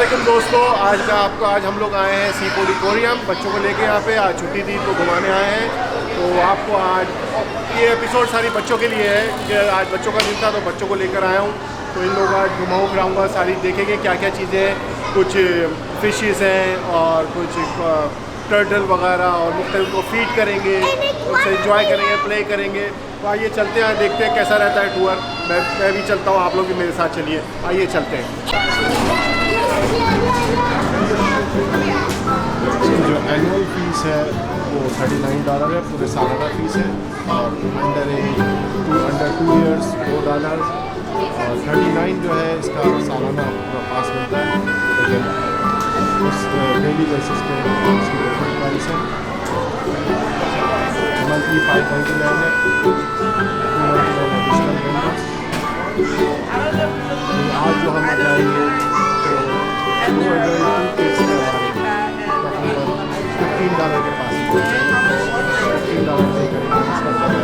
अस्सलामुअलैकुम दोस्तों, आज हम लोग आए हैं सीपोर्ट एक्वेरियम। बच्चों को लेके यहाँ पे आज छुट्टी थी तो घुमाने आए हैं। तो आपको आज ये एपिसोड सारी बच्चों के लिए है कि आज बच्चों का दिन था तो बच्चों को लेकर आया हूँ। तो इन लोग आज घुमाऊँ फिराऊँगा, सारी देखेंगे क्या क्या चीज़ें हैं। कुछ फिशेस हैं और कुछ टर्टल वगैरह और मुख्तलिफ को फीड करेंगे, उससे एंजॉय करेंगे, प्ले करेंगे। तो आइए चलते हैं, देखते हैं कैसा रहता है टूर। मैं भी चलता हूँ, आप लोग भी मेरे साथ चलिए। आइए चलते हैं। जो एनुअल फीस है वो $39 है, पूरे साल का फीस है। और अंडर 2 ईयर्स $4 और 39 जो है इसका सालाना पास मिलता है। लेकिन उस डेली बेसिस पे इसकी डिफरेंट प्राइस है। मंथली $599 है, एडिशनल मेंबर्स। आज जो हम जाएंगे तो $2 के $15 के पास $15 पे करेंगे।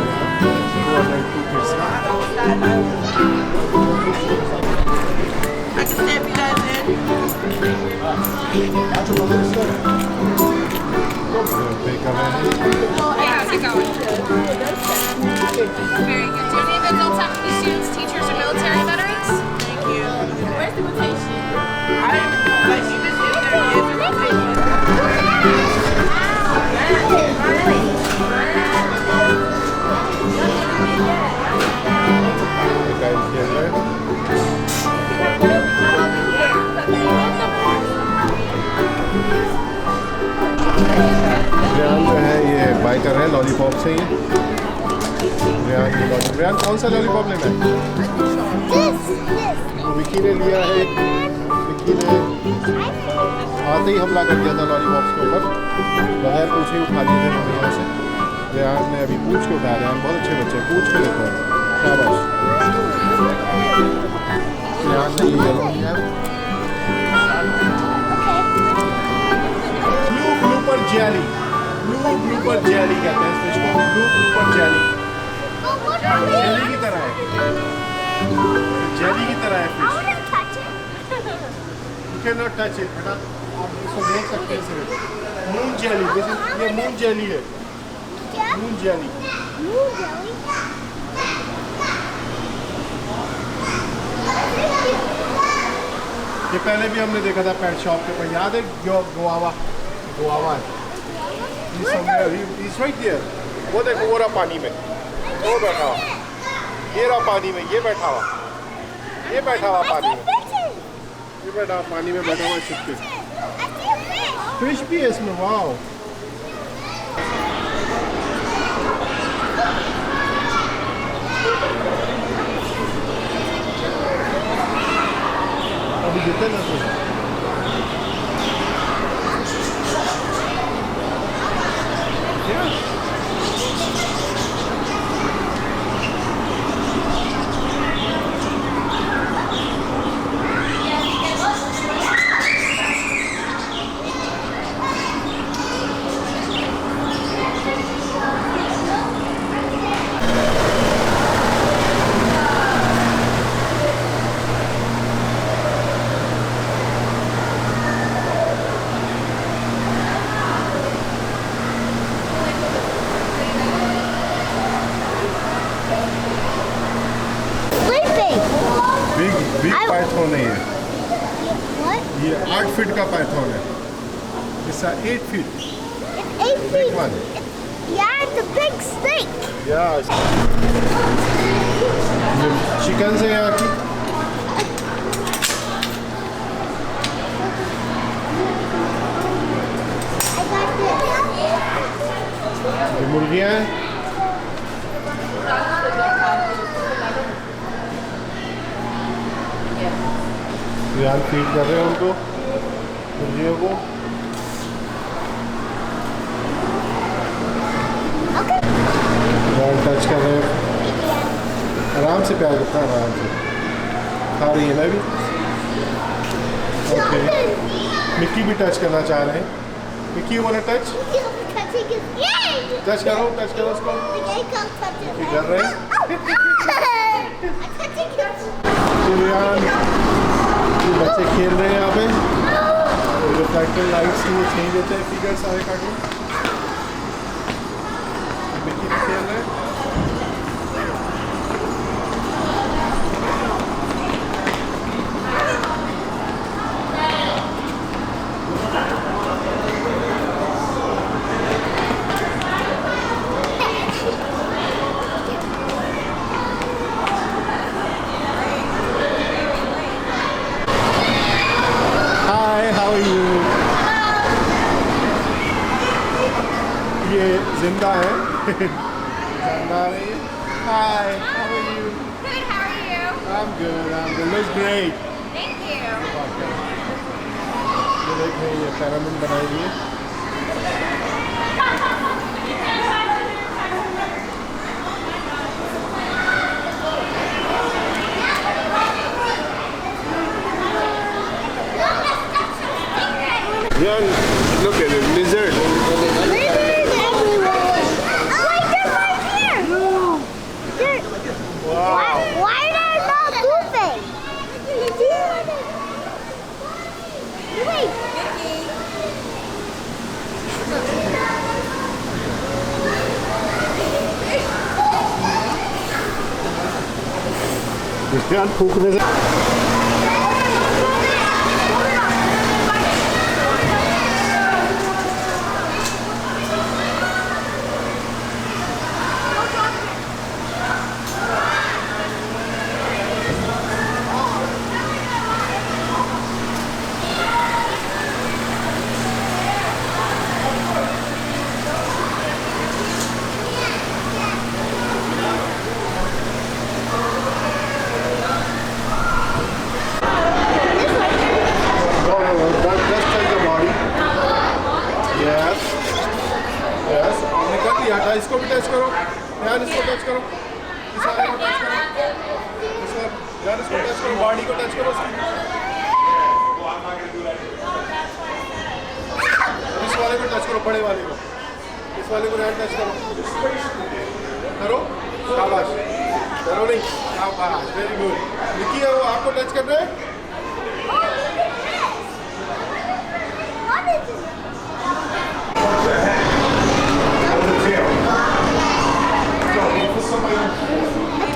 Very good. Do any of the adults have to be students, teachers, or military veterans? Thank you. Where's the invitation? I didn't like she just did there. Here's the invitation. Rehan जो है ये बाय कर रहे हैं lollipop से ही। रेहान कौन सा lollipop लेना है? तो विकी ने लिया है। विकी ने आते ही हमला कर दिया था लॉलीपॉप्स के ऊपर, बगैर पूछे ही उठा लिए थे मम्मी यहाँ से। रेहान ने अभी पूछ के उठाया। रेहान बहुत अच्छे बच्चे, पूछ के लेते हैं। शाबाश। रेहान ने ये येलो लिया है। ब्लू ग्रुपर जेली कहते हैं इसको। ब्लू ग्रुपर जेली जेली की तरह है, जेली की तरह है fish. You can not touch it बेटा, आप इसको देख सकते हैं सिर्फ। मून जेली, ये मून जेली है। Moon jelly. ये पहले भी हमने देखा था पेट शॉप के ऊपर, याद है? गुआवा है। He's right there. वो देखो, वो रहा पानी में, वो बैठा हुआ। ये रहा पानी में, ये बैठा हुआ पानी में। ये बैठा हुआ पानी में, बैठा हुआ शिप पे। फिश भी है इसमें। वाओ, अभी देते ना तो बिग पाइथन है ये 8 फीट का पाइथन है। It's 8 feet. It's 8 feet. Big one. Yeah, it's a big snake. Yeah. Chicken से यहाँ की ये मुर्गियाँ हैं। रेहान फीड कर रहे हैं उनको, मुर्गियों को। रेहान टच कर रहे हैं, आराम से प्यार करता है, आराम से खा रही है ना भी। ओके, मिक्की भी टच करना चाह रहे हैं। मिक्की वाला टच करो उसको। कर रहे हैं। रेहान, बच्चे खेल रहे हैं यहाँ पे। सर्कल लाइट्स के लिए चेंज होते हैं फिगर सारे कार्टून। मिकी भी खेल रहे हैं। ये जिंदा है। जिंदा है। Hi, how are you? Good, how are you? I'm good. I'm good. Looks great. Thank you. ये देखिए ये पिरामिड बनाई हुई है। Yeah, look at it, lizard. Lizards everywhere. Wait, they're right here. Wow. Why are they not moving? Wait. यार फूकने से हटा इसको भी टच करो यार, इसको टच करो, इस वाले को टच करो, यार इसको टच करो, बॉडी को टच करो, इस वाले को टच करो, बड़े वाले को, इस वाले को यार टच करो, करो, शाबाश, करो नहीं, शाबाश, वेरी गुड। निकी है वो आपको टच कर रहे हैं?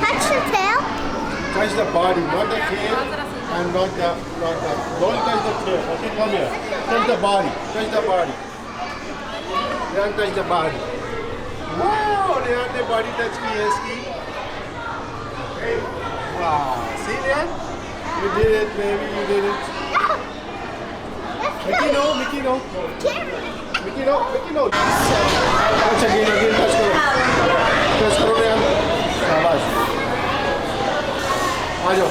Touch the tail. Touch the body, not the tail, and not the. Don't touch the tail. Okay, come here. Touch the body. Touch the body. Then touch the body. Wow, Rehan ने body touch की है इसकी. Wow, see Rehan? You did it, baby. You did it. Mickey no, Mickey no. Mickey no, Mickey no. Touch again, touch करो. Touch करो Rehan. शाबाश. आ जाओ।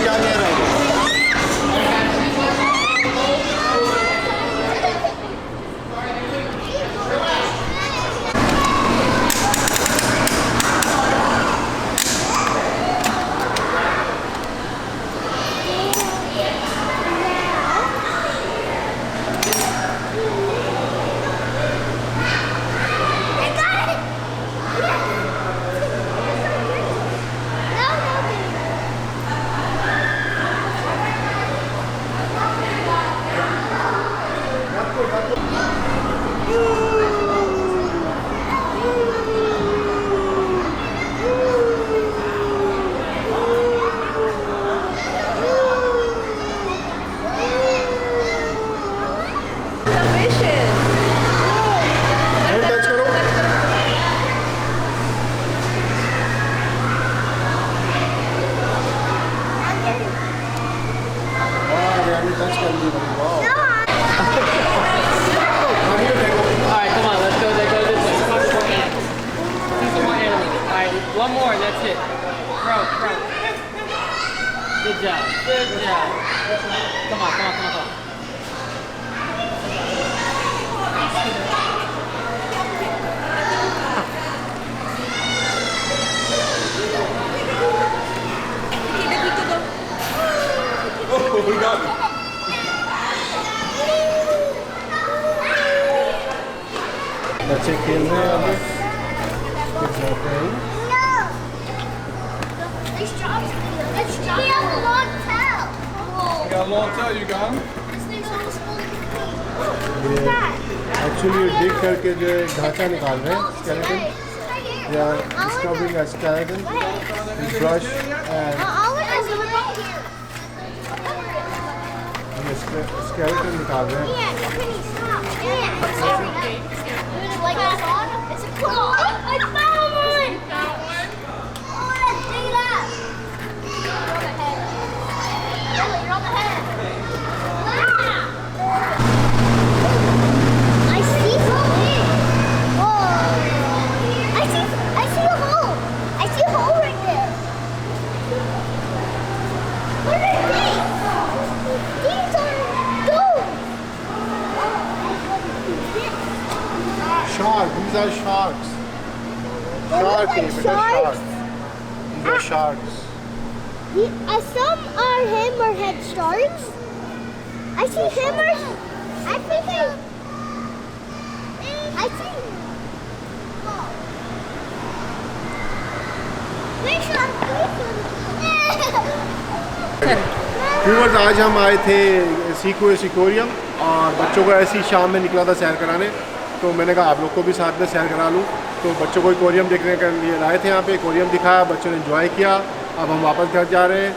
क्या कह रहा है? One more, that's it. Throw. Good job. Come on. Oh, we got it. बच्चे खेल रहे हैं अभी। No. This job's a long time. Carlotta, you gone? Actually dig करके जो है ढांचा निकाल रहे हैं स्केलेटन या discovering a skeleton brush and skeleton निकाल रहे हैं Shark, these are sharks. Shark, like sharks. sharks. These are sharks. Some are hammerhead sharks. I see hammers. I think I see. Viewers आज हम आए थे एक्वेरियम और बच्चों को ऐसी शाम में निकला था सैर कराने, तो मैंने कहा आप लोग को भी साथ में सैर करा लूँ। तो बच्चों को एक्वेरियम देखने के लिए लाए थे, यहाँ पे एक्वेरियम दिखाया, बच्चों ने एंजॉय किया। अब हम वापस घर जा रहे हैं।